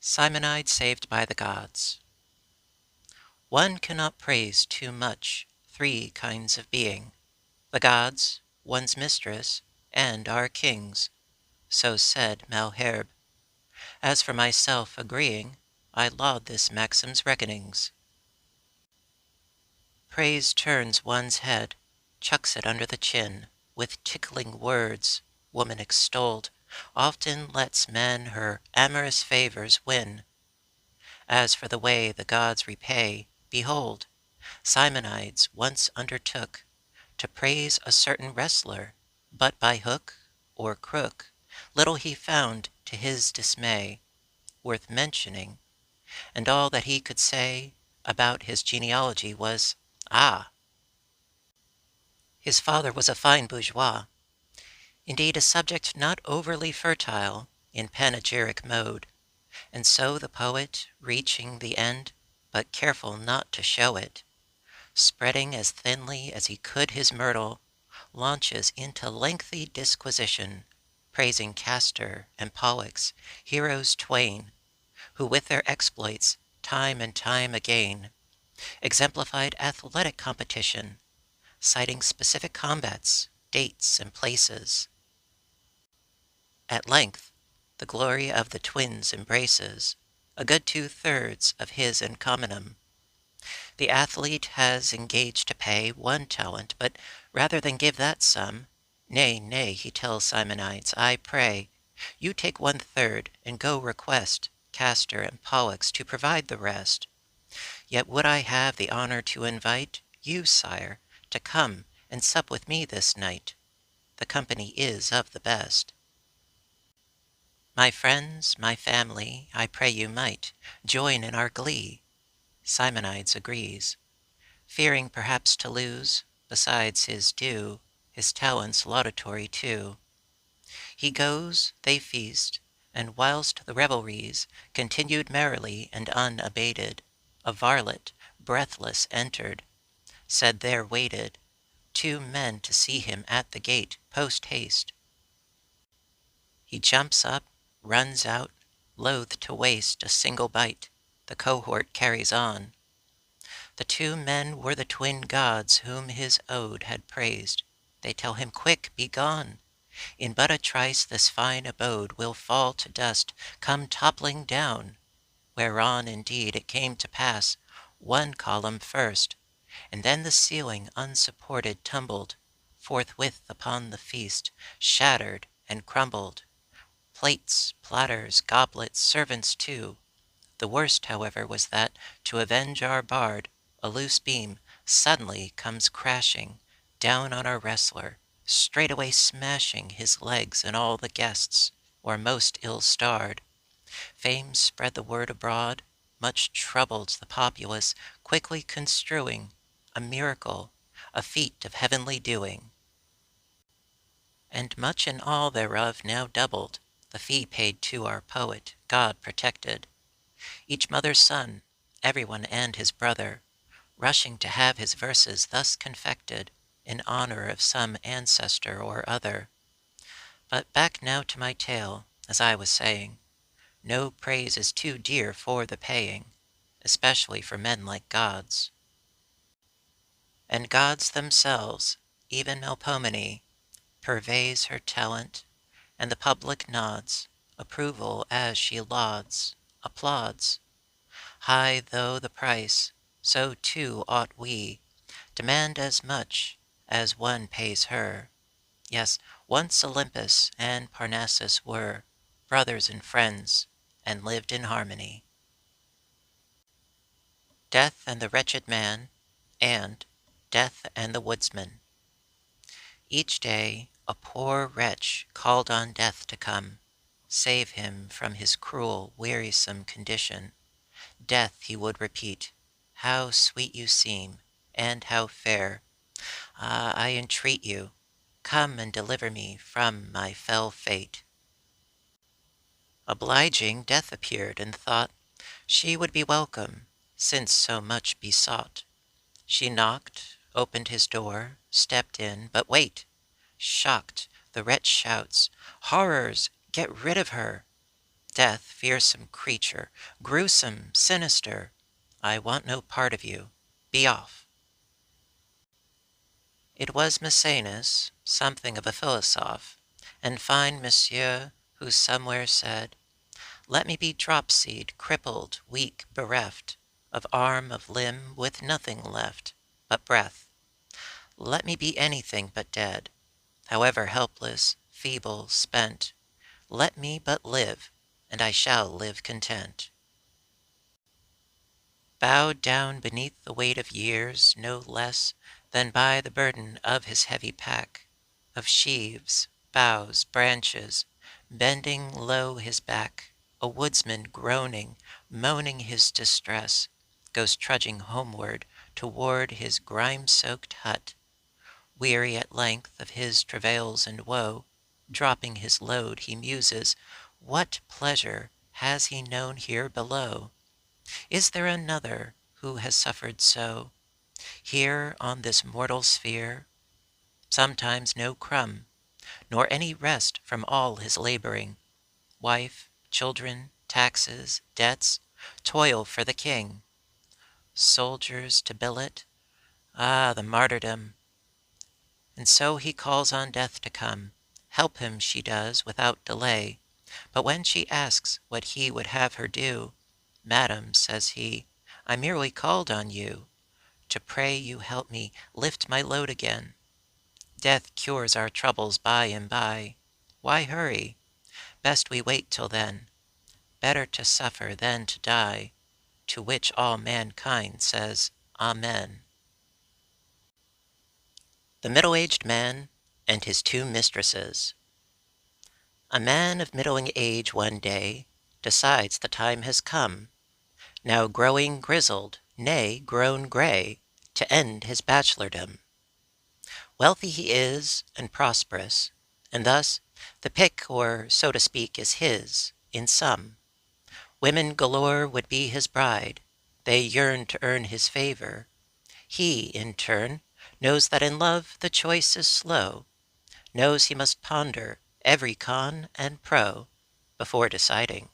Simonides saved by the gods. One cannot praise too much three kinds of being, the gods, one's mistress, and our kings. So said Malherbe. As for myself agreeing, I laud this maxim's reckonings. Praise turns one's head, chucks it under the chin, with tickling words, woman extolled, often lets men her amorous favors win. As for the way the gods repay, behold, Simonides once undertook to praise a certain wrestler, but by hook or crook, little he found to his dismay worth mentioning, and all that he could say about his genealogy was, "Ah!" His father was a fine bourgeois, indeed a subject not overly fertile in panegyric mode, and so the poet, reaching the end, but careful not to show it, spreading as thinly as he could his myrtle, launches into lengthy disquisition, praising Castor and Pollux, heroes twain, who with their exploits, time and time again, exemplified athletic competition, citing specific combats, dates, and places. At length, the glory of the twins embraces a good 2/3 of his encomium. The athlete has engaged to pay one talent, but rather than give that sum, nay, nay, he tells Simonides, I pray, you take 1/3 and go request Castor and Pollux to provide the rest. Yet would I have the honor to invite you, sire, to come and sup with me this night. The company is of the best. My friends, my family, I pray you might join in our glee. Simonides agrees, fearing perhaps to lose, besides his due, his talents laudatory too. He goes, they feast, and whilst the revelries continued merrily and unabated, a varlet, breathless, entered, said there waited 2 men to see him at the gate post haste. He jumps up, runs out, loath to waste a single bite. The cohort carries on. The 2 men were the twin gods whom his ode had praised. They tell him, quick, be gone. In but a trice this fine abode will fall to dust, come toppling down. Whereon indeed it came to pass, one column first, and then the ceiling unsupported tumbled forthwith upon the feast, shattered and crumbled. Plates, platters, goblets, servants too. The worst, however, was that, to avenge our bard, a loose beam suddenly comes crashing down on our wrestler, straightway smashing his legs and all the guests, or most ill-starred. Fame spread the word abroad, much troubled the populace, quickly construing a miracle, a feat of heavenly doing. And much in all thereof now doubled, the fee paid to our poet, God protected. Each mother's son, everyone and his brother, rushing to have his verses thus confected, in honor of some ancestor or other. But back now to my tale, as I was saying, no praise is too dear for the paying, especially for men like gods. And gods themselves, even Melpomene, purveys her talent, and the public nods approval as she lauds, applauds. High though the price, so too ought we demand as much as one pays her. Yes, once Olympus and Parnassus were brothers and friends, and lived in harmony. Death and the Wretched Man, and Death and the Woodsman. Each day a poor wretch called on Death to come, save him from his cruel, wearisome condition. Death, he would repeat, how sweet you seem, and how fair. Ah, I entreat you, come and deliver me from my fell fate. Obliging Death appeared, and thought she would be welcome, since so much besought. She knocked, opened his door, stepped in, but wait! Shocked, the wretch shouts, horrors! Get rid of her! Death, fearsome creature, gruesome, sinister, I want no part of you. Be off. It was Maecenas, something of a philosophe, and fine Monsieur, who somewhere said, let me be dropsied, crippled, weak, bereft, of arm, of limb, with nothing left but breath. Let me be anything but dead, however helpless, feeble, spent. Let me but live, and I shall live content. Bowed down beneath the weight of years, no less than by the burden of his heavy pack, of sheaves, boughs, branches, bending low his back, a woodsman groaning, moaning his distress, goes trudging homeward toward his grime-soaked hut, weary at length of his travails and woe. Dropping his load, he muses, what pleasure has he known here below? Is there another who has suffered so, here on this mortal sphere? Sometimes no crumb, nor any rest from all his laboring. Wife, children, taxes, debts, toil for the king. Soldiers to billet, ah, the martyrdom! And so he calls on death to come. Help him she does without delay. But when she asks what he would have her do, Madam, says he, I merely called on you to pray you help me lift my load again. Death cures our troubles by and by. Why hurry? Best we wait till then. Better to suffer than to die. To which all mankind says, Amen. The Middle-Aged Man and His Two Mistresses. A man of middling age one day decides the time has come, now growing grizzled, nay, grown gray, to end his bachelordom. Wealthy he is, and prosperous, and thus the pick, or so to speak, is his, in sum. Women galore would be his bride, they yearn to earn his favor. He, in turn, knows that in love the choice is slow, knows he must ponder every con and pro before deciding.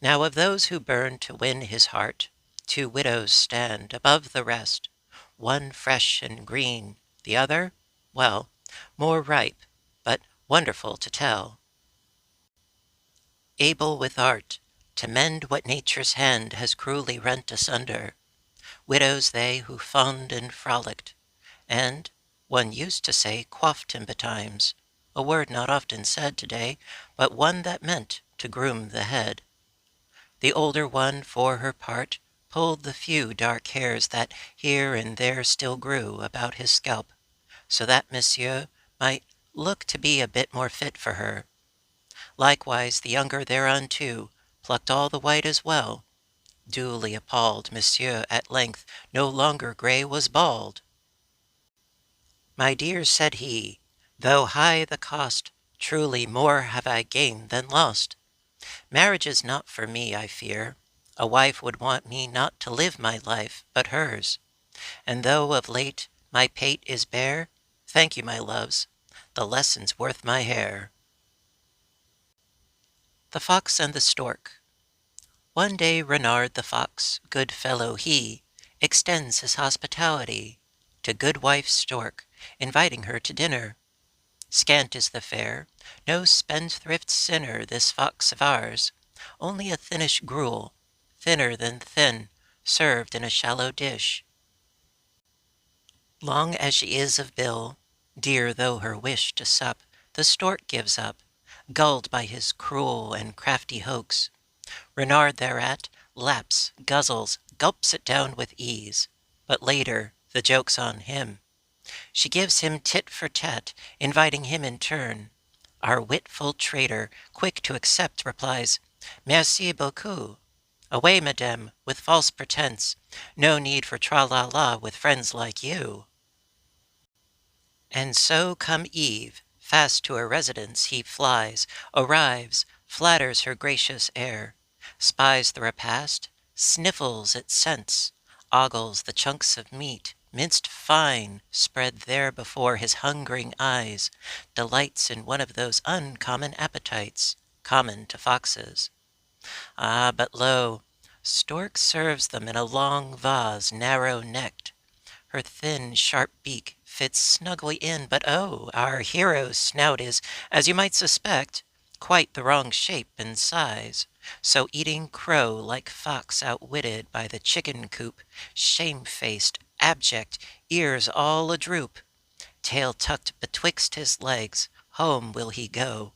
Now of those who burn to win his heart, two widows stand above the rest, one fresh and green, the other, well, more ripe, but wonderful to tell. Able with art to mend what nature's hand has cruelly rent asunder, widows they who fond and frolicked, and, one used to say, coiffed him betimes, a word not often said today, but one that meant to groom the head. The older one, for her part, pulled the few dark hairs that here and there still grew about his scalp, so that Monsieur might look to be a bit more fit for her. Likewise the younger thereunto plucked all the white as well. Duly appalled, Monsieur at length no longer grey was bald. My dear, said he, though high the cost, truly more have I gained than lost. Marriage is not for me, I fear. A wife would want me not to live my life, but hers. And though of late my pate is bare, thank you, my loves, the lesson's worth my hair. The Fox and the Stork. One day Renard the Fox, good fellow he, extends his hospitality to goodwife Stork, inviting her to dinner. Scant is the fare, no spendthrift sinner this fox of ours, only a thinnish gruel, thinner than thin, served in a shallow dish. Long as she is of bill, dear though her wish to sup, the stork gives up, gulled by his cruel and crafty hoax. Renard thereat laps, guzzles, gulps it down with ease, but later the joke's on him. She gives him tit for tat, inviting him in turn. Our witful traitor, quick to accept, replies, Merci beaucoup. Away, madame, with false pretense. No need for tra-la-la with friends like you. And so come Eve, fast to her residence he flies, arrives, flatters her gracious air, spies the repast, sniffles its scents, ogles the chunks of meat, minced fine, spread there before his hungering eyes, delights in one of those uncommon appetites, common to foxes. Ah, but lo! Stork serves them in a long vase, narrow-necked. Her thin, sharp beak fits snugly in, but oh! Our hero's snout is, as you might suspect, quite the wrong shape and size. So eating crow like fox outwitted by the chicken coop, shamefaced, abject, ears all a-droop, tail tucked betwixt his legs, home will he go.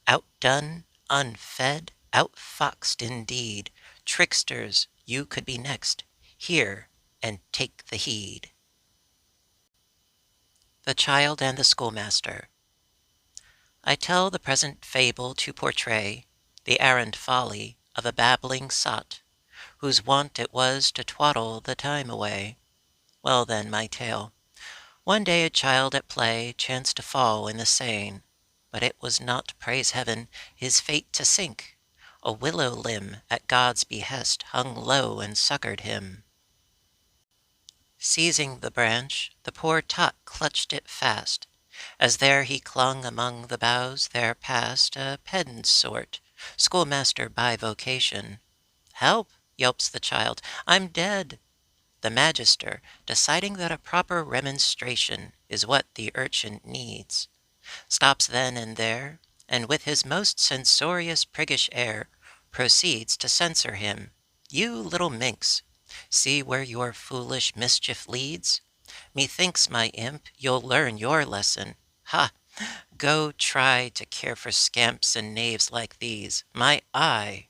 Outdone, unfed, outfoxed indeed. Tricksters, you could be next. Hear and take the heed. The Child and the Schoolmaster. I tell the present fable to portray the arrant folly of a babbling sot, whose wont it was to twaddle the time away. Well then, my tale. One day a child at play chanced to fall in the Seine, but it was not, praise heaven, his fate to sink. A willow limb at God's behest hung low and succoured him. Seizing the branch, the poor tot clutched it fast. As there he clung among the boughs, there passed a pedant sort, schoolmaster by vocation. "Help!" yelps the child, "I'm dead!" The magister, deciding that a proper remonstration is what the urchin needs, stops then and there, and with his most censorious priggish air proceeds to censure him. "You little minx, see where your foolish mischief leads? Methinks, my imp, you'll learn your lesson. Ha! Go try to care for scamps and knaves like these. My eye!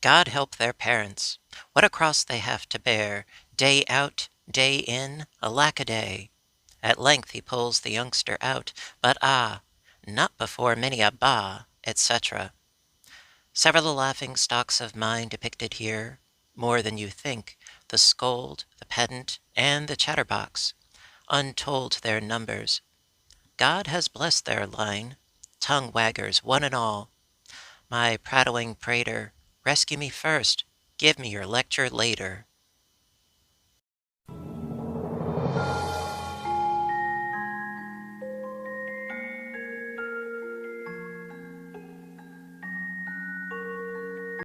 God help their parents! What a cross they have to bear, day out, day in, alack-a-day!" At length he pulls the youngster out, but ah! Not before many a bah, etc. Several laughing stocks of mine depicted here, more than you think, the scold, the pedant, and the chatterbox, untold their numbers. God has blessed their line, tongue-waggers one and all. My prattling prater, rescue me first, give me your lecture later.